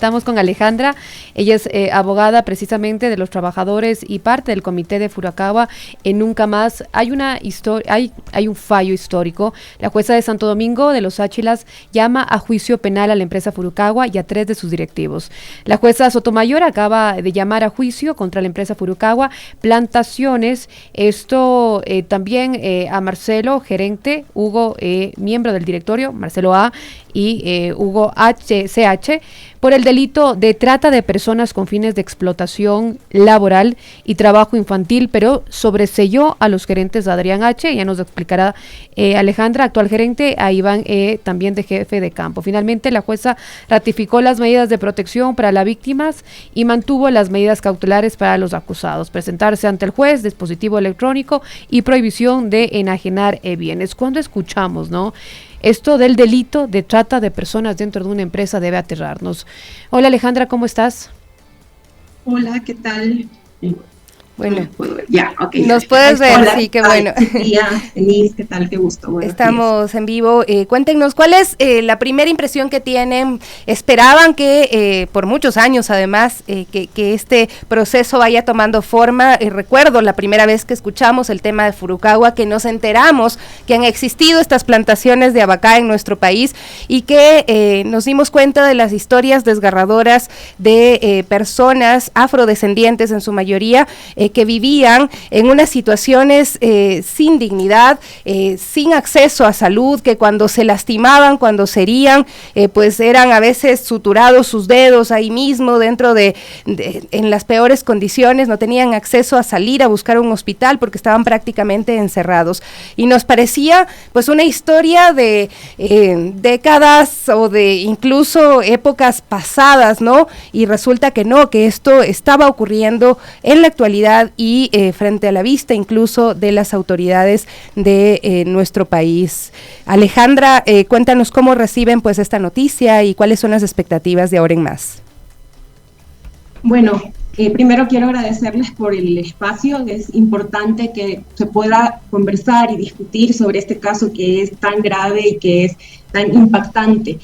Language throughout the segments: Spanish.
Estamos con Alejandra, ella es abogada precisamente de los trabajadores y parte del comité de Furacagua en Nunca Más. Hay un fallo histórico. La jueza de Santo Domingo de los Áchilas llama a juicio penal a la empresa Furacagua y a 3 de sus directivos. La jueza Sotomayor acaba de llamar a juicio contra la empresa Furacagua Plantaciones, esto también a Marcelo, gerente, Hugo, miembro del directorio, Marcelo A, y Hugo CH, por el delito de trata de personas con fines de explotación laboral y trabajo infantil, pero sobreseyó a los gerentes Adrián H., ya nos explicará Alejandra, actual gerente, a Iván también de jefe de campo. Finalmente, la jueza ratificó las medidas de protección para las víctimas y mantuvo las medidas cautelares para los acusados, presentarse ante el juez, dispositivo electrónico y prohibición de enajenar bienes. Cuando escuchamos, ¿no?, esto del delito de trata de personas dentro de una empresa debe aterrarnos. Hola Alejandra, ¿cómo estás? Hola, ¿qué tal? Bueno, ya, ok. ¿Nos puedes ver? Hola, Sí, qué bueno. Tía, Denise, ¿qué tal? Qué gusto. Buenos Estamos días. en vivo. Cuéntenos, ¿cuál es la primera impresión que tienen? ¿Esperaban que, por muchos años además, que este proceso vaya tomando forma? Recuerdo la primera vez que escuchamos el tema de Furacagua, que nos enteramos que han existido estas plantaciones de abacá en nuestro país y que nos dimos cuenta de las historias desgarradoras de personas afrodescendientes en su mayoría, que vivían en unas situaciones sin dignidad, sin acceso a salud, que cuando se lastimaban, cuando se herían, pues eran a veces suturados sus dedos ahí mismo dentro en las peores condiciones, no tenían acceso a salir a buscar un hospital porque estaban prácticamente encerrados. Y nos parecía pues una historia de décadas o de incluso épocas pasadas, ¿no? Y resulta que no, que esto estaba ocurriendo en la actualidad y frente a la vista incluso de las autoridades de nuestro país. Alejandra, cuéntanos cómo reciben pues esta noticia y cuáles son las expectativas de ahora en más. Bueno, primero quiero agradecerles por el espacio. Es importante que se pueda conversar y discutir sobre este caso que es tan grave y que es tan impactante.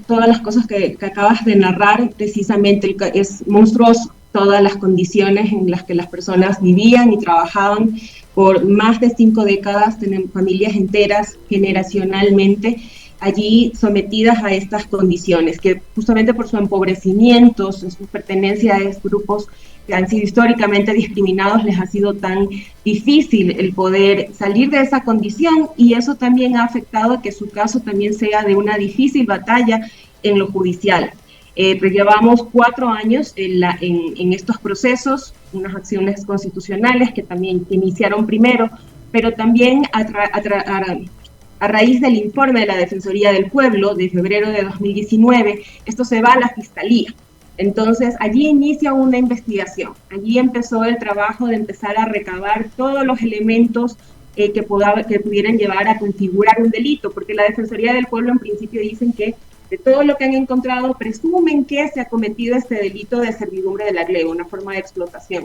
Todas las cosas que acabas de narrar, precisamente es monstruoso. Todas las condiciones en las que las personas vivían y trabajaban por más de 5 décadas, tenemos familias enteras generacionalmente allí sometidas a estas condiciones, que justamente por su empobrecimiento, su pertenencia a estos grupos que han sido históricamente discriminados, les ha sido tan difícil el poder salir de esa condición, y eso también ha afectado a que su caso también sea de una difícil batalla en lo judicial. Llevamos 4 años en estos procesos, unas acciones constitucionales que iniciaron primero, pero también a raíz del informe de la Defensoría del Pueblo de febrero de 2019, esto se va a la Fiscalía. Entonces, allí inicia una investigación. Allí empezó el trabajo de empezar a recabar todos los elementos que pudieran llevar a configurar un delito, porque la Defensoría del Pueblo en principio dicen que de todo lo que han encontrado, presumen que se ha cometido este delito de servidumbre de la gleba, una forma de explotación.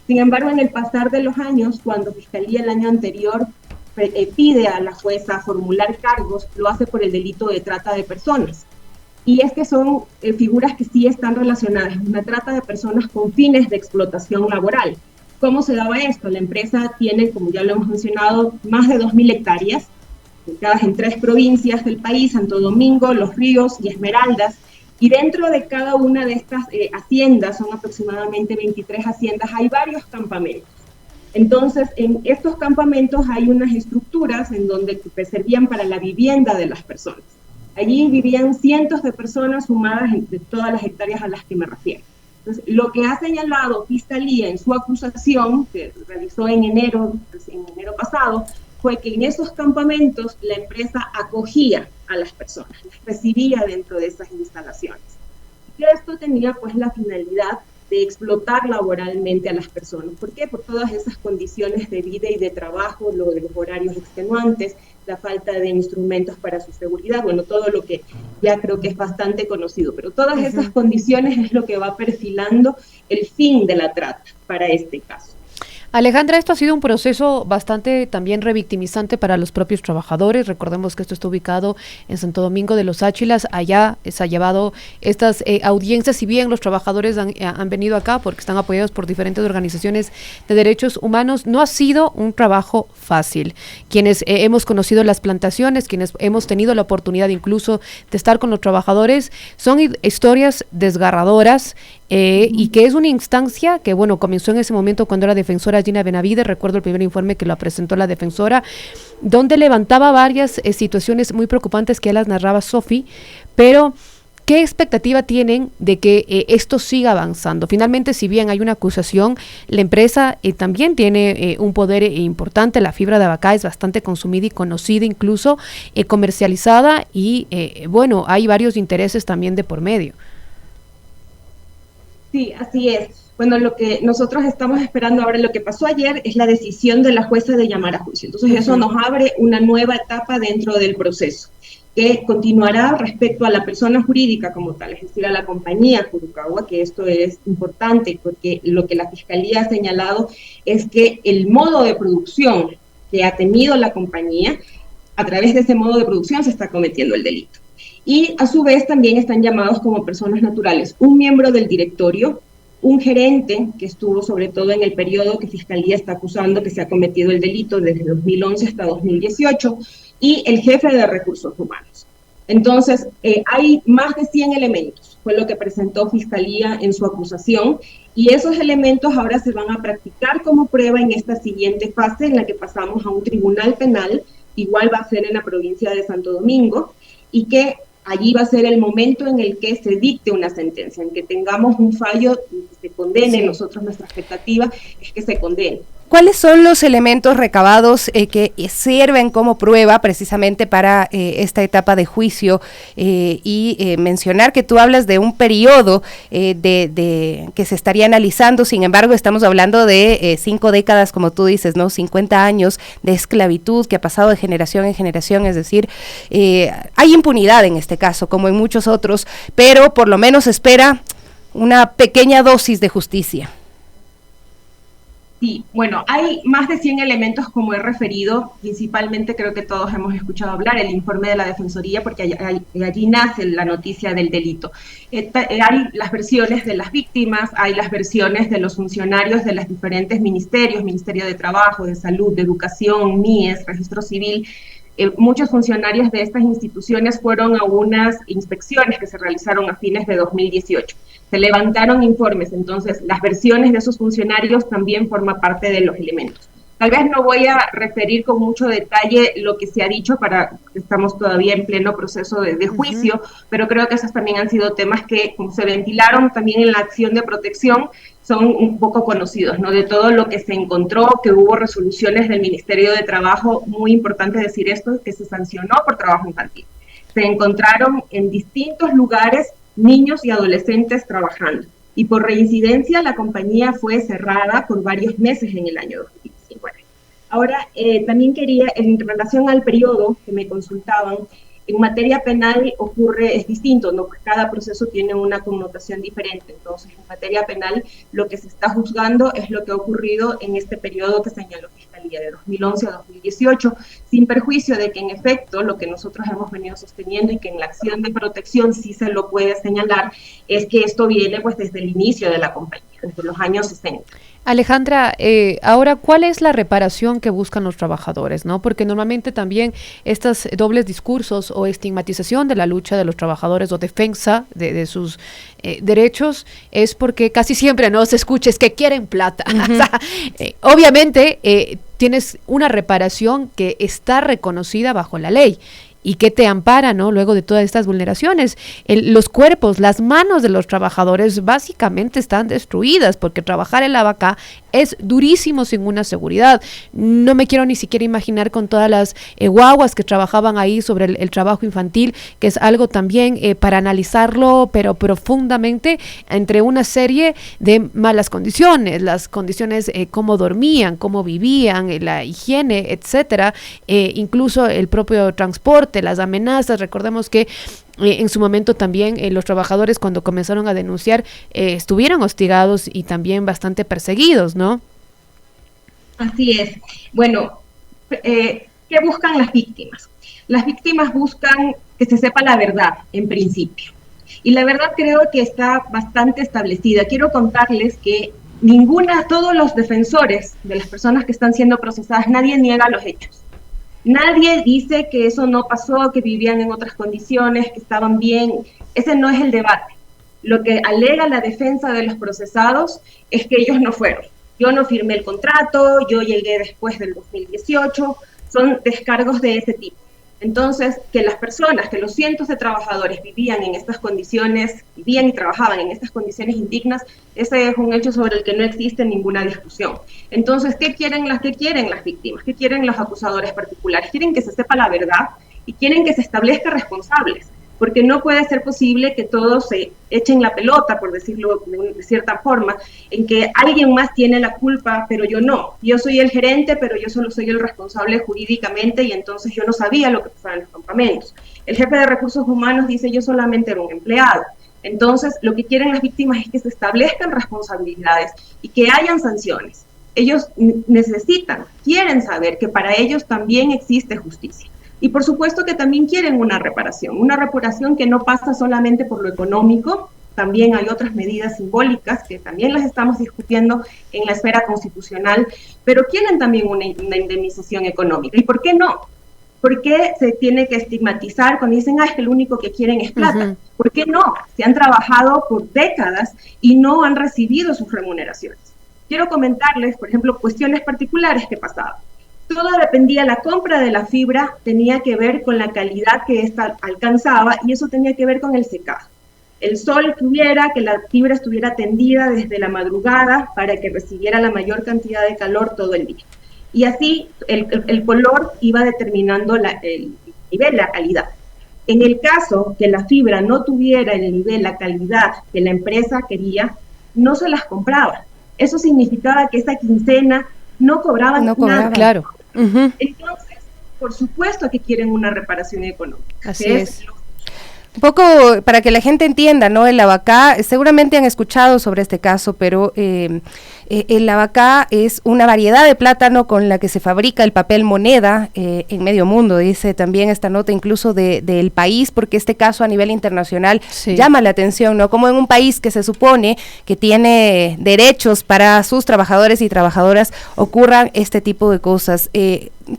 Sin embargo, en el pasar de los años, cuando Fiscalía el año anterior pide a la jueza formular cargos, lo hace por el delito de trata de personas. Y es que son figuras que sí están relacionadas, una trata de personas con fines de explotación laboral. ¿Cómo se daba esto? La empresa tiene, como ya lo hemos mencionado, más de 2.000 hectáreas, ubicadas en 3 provincias del país, Santo Domingo, Los Ríos y Esmeraldas, y dentro de cada una de estas haciendas, son aproximadamente 23 haciendas, hay varios campamentos. Entonces, en estos campamentos hay unas estructuras en donde servían para la vivienda de las personas. Allí vivían cientos de personas sumadas entre todas las hectáreas a las que me refiero. Entonces, lo que ha señalado Fiscalía en su acusación, que realizó en enero pasado, fue que en esos campamentos la empresa acogía a las personas, las recibía dentro de esas instalaciones. Y esto tenía pues la finalidad de explotar laboralmente a las personas. ¿Por qué? Por todas esas condiciones de vida y de trabajo, lo de los horarios extenuantes, la falta de instrumentos para su seguridad, bueno, todo lo que ya creo que es bastante conocido, pero todas esas condiciones es lo que va perfilando el fin de la trata para este caso. Alejandra, esto ha sido un proceso bastante también revictimizante para los propios trabajadores. Recordemos que esto está ubicado en Santo Domingo de los Áchilas. Allá se ha llevado estas audiencias, si bien los trabajadores han venido acá porque están apoyados por diferentes organizaciones de derechos humanos, no ha sido un trabajo fácil. Quienes hemos conocido las plantaciones, quienes hemos tenido la oportunidad incluso de estar con los trabajadores, son historias desgarradoras. Y que es una instancia que, bueno, comenzó en ese momento cuando era defensora Gina Benavides. Recuerdo el primer informe que lo presentó la defensora, donde levantaba varias situaciones muy preocupantes que ya las narraba Sofi, pero ¿qué expectativa tienen de que esto siga avanzando? Finalmente, si bien hay una acusación, la empresa también tiene un poder importante. La fibra de Abacá es bastante consumida y conocida, incluso comercializada, y bueno, hay varios intereses también de por medio. Sí, así es. Bueno, lo que nosotros estamos esperando ahora, lo que pasó ayer, es la decisión de la jueza de llamar a juicio. Entonces, eso nos abre una nueva etapa dentro del proceso, que continuará respecto a la persona jurídica como tal, es decir, a la compañía Furukawa, que esto es importante, porque lo que la Fiscalía ha señalado es que el modo de producción que ha tenido la compañía, a través de ese modo de producción se está cometiendo el delito. Y a su vez también están llamados como personas naturales un miembro del directorio, un gerente que estuvo sobre todo en el periodo que Fiscalía está acusando que se ha cometido el delito desde 2011 hasta 2018, y el jefe de recursos humanos. Entonces, hay más de 100 elementos, fue lo que presentó Fiscalía en su acusación, y esos elementos ahora se van a practicar como prueba en esta siguiente fase en la que pasamos a un tribunal penal, igual va a ser en la provincia de Santo Domingo, y que allí va a ser el momento en el que se dicte una sentencia, en que tengamos un fallo y que se condene. Sí. Nosotros, nuestra expectativa es que se condene. ¿Cuáles son los elementos recabados que sirven como prueba precisamente para esta etapa de juicio? Mencionar que tú hablas de un periodo que se estaría analizando, sin embargo estamos hablando de 5 décadas, como tú dices, ¿no? 50 años de esclavitud que ha pasado de generación en generación, es decir, hay impunidad en este caso, como en muchos otros, pero por lo menos espera una pequeña dosis de justicia. Sí, bueno, hay más de 100 elementos como he referido, principalmente creo que todos hemos escuchado hablar, el informe de la Defensoría, porque allí nace la noticia del delito. Hay las versiones de las víctimas, hay las versiones de los funcionarios de los diferentes ministerios, Ministerio de Trabajo, de Salud, de Educación, MIES, Registro Civil. Muchos funcionarios de estas instituciones fueron a unas inspecciones que se realizaron a fines de 2018. Se levantaron informes, entonces las versiones de esos funcionarios también forman parte de los elementos. Tal vez no voy a referir con mucho detalle lo que se ha dicho, estamos todavía en pleno proceso de juicio, pero creo que esos también han sido temas que, como se ventilaron también en la acción de protección, son un poco conocidos, ¿no? De todo lo que se encontró, que hubo resoluciones del Ministerio de Trabajo, muy importante decir esto, que se sancionó por trabajo infantil. Se encontraron en distintos lugares niños y adolescentes trabajando, y por reincidencia la compañía fue cerrada por varios meses en el año 2019. Ahora, también quería, en relación al periodo que me consultaban, en materia penal es distinto, ¿no? Cada proceso tiene una connotación diferente. Entonces, en materia penal, lo que se está juzgando es lo que ha ocurrido en este periodo que señaló Fiscalía, de 2011 a 2018, sin perjuicio de que, en efecto, lo que nosotros hemos venido sosteniendo y que en la acción de protección sí se lo puede señalar, es que esto viene pues desde el inicio de la compañía, desde los años 60. Alejandra, ahora, ¿cuál es la reparación que buscan los trabajadores, no? Porque normalmente también estos dobles discursos o estigmatización de la lucha de los trabajadores o defensa de sus derechos es porque casi siempre no se escucha es que quieren plata. Uh-huh. O sea, obviamente tienes una reparación que está reconocida bajo la ley y que te ampara, ¿no? Luego de todas estas vulneraciones. Los cuerpos, las manos de los trabajadores básicamente están destruidas porque trabajar en la vaca es durísimo sin una seguridad. No me quiero ni siquiera imaginar con todas las guaguas que trabajaban ahí sobre el trabajo infantil, que es algo también para analizarlo, pero profundamente, entre una serie de malas condiciones, las condiciones, cómo dormían, cómo vivían, la higiene, etcétera, incluso el propio transporte, las amenazas. Recordemos que en su momento también los trabajadores, cuando comenzaron a denunciar, estuvieron hostigados y también bastante perseguidos, ¿no? Así es. Bueno, ¿qué buscan las víctimas? Las víctimas buscan que se sepa la verdad, en principio. Y la verdad creo que está bastante establecida. Quiero contarles que todos los defensores de las personas que están siendo procesadas, nadie niega los hechos. Nadie dice que eso no pasó, que vivían en otras condiciones, que estaban bien. Ese no es el debate. Lo que alega la defensa de los procesados es que ellos no fueron. Yo no firmé el contrato, yo llegué después del 2018, son descargos de ese tipo. Entonces, que las personas, que los cientos de trabajadores vivían en estas condiciones, vivían y trabajaban en estas condiciones indignas, ese es un hecho sobre el que no existe ninguna discusión. Entonces, ¿qué quieren las víctimas? ¿Qué quieren los acusadores particulares? Quieren que se sepa la verdad y quieren que se establezca responsables, porque no puede ser posible que todos se echen la pelota, por decirlo de cierta forma, en que alguien más tiene la culpa, pero yo no. Yo soy el gerente, pero yo solo soy el responsable jurídicamente y entonces yo no sabía lo que pasaba en los campamentos. El jefe de recursos humanos dice yo solamente era un empleado. Entonces, lo que quieren las víctimas es que se establezcan responsabilidades y que hayan sanciones. Ellos quieren saber que para ellos también existe justicia. Y por supuesto que también quieren una reparación que no pasa solamente por lo económico, también hay otras medidas simbólicas que también las estamos discutiendo en la esfera constitucional, pero quieren también una indemnización económica. ¿Y por qué no? ¿Por qué se tiene que estigmatizar cuando dicen, es que lo único que quieren es plata? ¿Por qué no? Se han trabajado por décadas y no han recibido sus remuneraciones. Quiero comentarles, por ejemplo, cuestiones particulares que pasaban. Todo dependía, la compra de la fibra tenía que ver con la calidad que ésta alcanzaba y eso tenía que ver con el secado. El sol que hubiera, que la fibra estuviera tendida desde la madrugada para que recibiera la mayor cantidad de calor todo el día. Y así el color iba determinando el nivel, la calidad. En el caso que la fibra no tuviera el nivel, la calidad que la empresa quería, no se las compraba. Eso significaba que esa quincena no cobraban nada. Claro. Entonces, por supuesto que quieren una reparación económica. Así es. Un poco para que la gente entienda, ¿no? El abacá, seguramente han escuchado sobre este caso, pero el abacá es una variedad de plátano con la que se fabrica el papel moneda en medio mundo, dice también esta nota incluso del país, porque este caso a nivel internacional llama la atención, ¿no? Como en un país que se supone que tiene derechos para sus trabajadores y trabajadoras ocurran este tipo de cosas.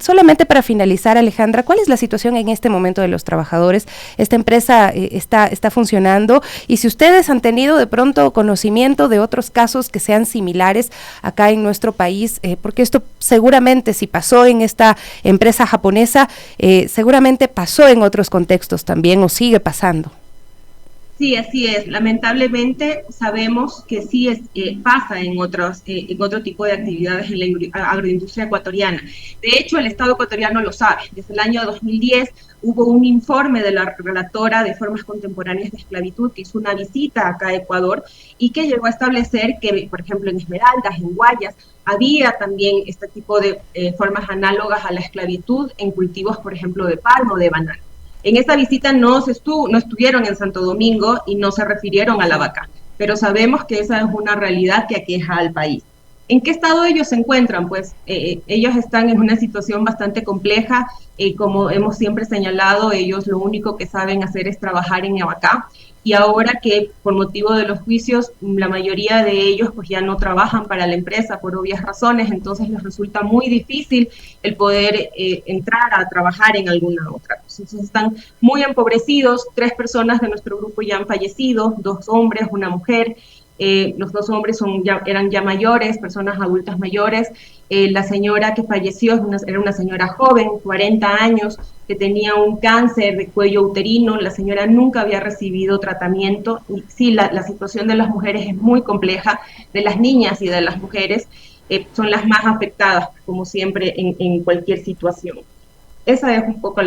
Solamente para finalizar, Alejandra, ¿cuál es la situación en este momento de los trabajadores? Esta empresa está funcionando y si ustedes han tenido de pronto conocimiento de otros casos que sean similares acá en nuestro país, porque esto seguramente si pasó en esta empresa japonesa, seguramente pasó en otros contextos también o sigue pasando. Sí, así es. Lamentablemente sabemos que sí pasa en otro tipo de actividades en la agroindustria ecuatoriana. De hecho, el Estado ecuatoriano lo sabe. Desde el año 2010 hubo un informe de la relatora de formas contemporáneas de esclavitud que hizo una visita acá a Ecuador y que llegó a establecer que, por ejemplo, en Esmeraldas, en Guayas, había también este tipo de formas análogas a la esclavitud en cultivos, por ejemplo, de palma o de banano. En esa visita no estuvieron en Santo Domingo y no se refirieron a la vaca, pero sabemos que esa es una realidad que aqueja al país. ¿En qué estado ellos se encuentran? Pues ellos están en una situación bastante compleja, como hemos siempre señalado, ellos lo único que saben hacer es trabajar en Abacá, y ahora que por motivo de los juicios la mayoría de ellos pues ya no trabajan para la empresa por obvias razones, entonces les resulta muy difícil el poder entrar a trabajar en alguna otra cosa. Entonces están muy empobrecidos, 3 personas de nuestro grupo ya han fallecido, 2 hombres, una mujer. Los 2 hombres eran ya mayores, personas adultas mayores. La señora que falleció era una señora joven, 40 años, que tenía un cáncer de cuello uterino. La señora nunca había recibido tratamiento. Y sí, la situación de las mujeres es muy compleja, de las niñas y de las mujeres son las más afectadas, como siempre, en cualquier situación. Esa es un poco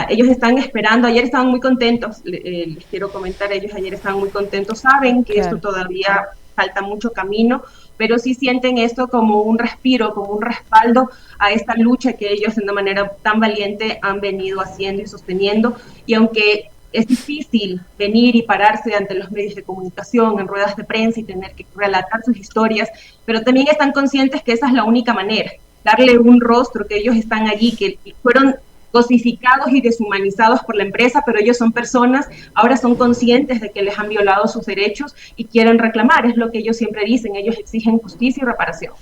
ellos están esperando, ayer estaban muy contentos, les quiero comentar, ellos ayer estaban muy contentos, saben que esto todavía falta mucho camino, pero sí sienten esto como un respiro, como un respaldo a esta lucha que ellos de una manera tan valiente han venido haciendo y sosteniendo, y aunque es difícil venir y pararse ante los medios de comunicación, en ruedas de prensa y tener que relatar sus historias, pero también están conscientes que esa es la única manera. darle un rostro, que ellos están allí, que fueron cosificados y deshumanizados por la empresa, pero ellos son personas, ahora son conscientes de que les han violado sus derechos y quieren reclamar, es lo que ellos siempre dicen, ellos exigen justicia y reparación.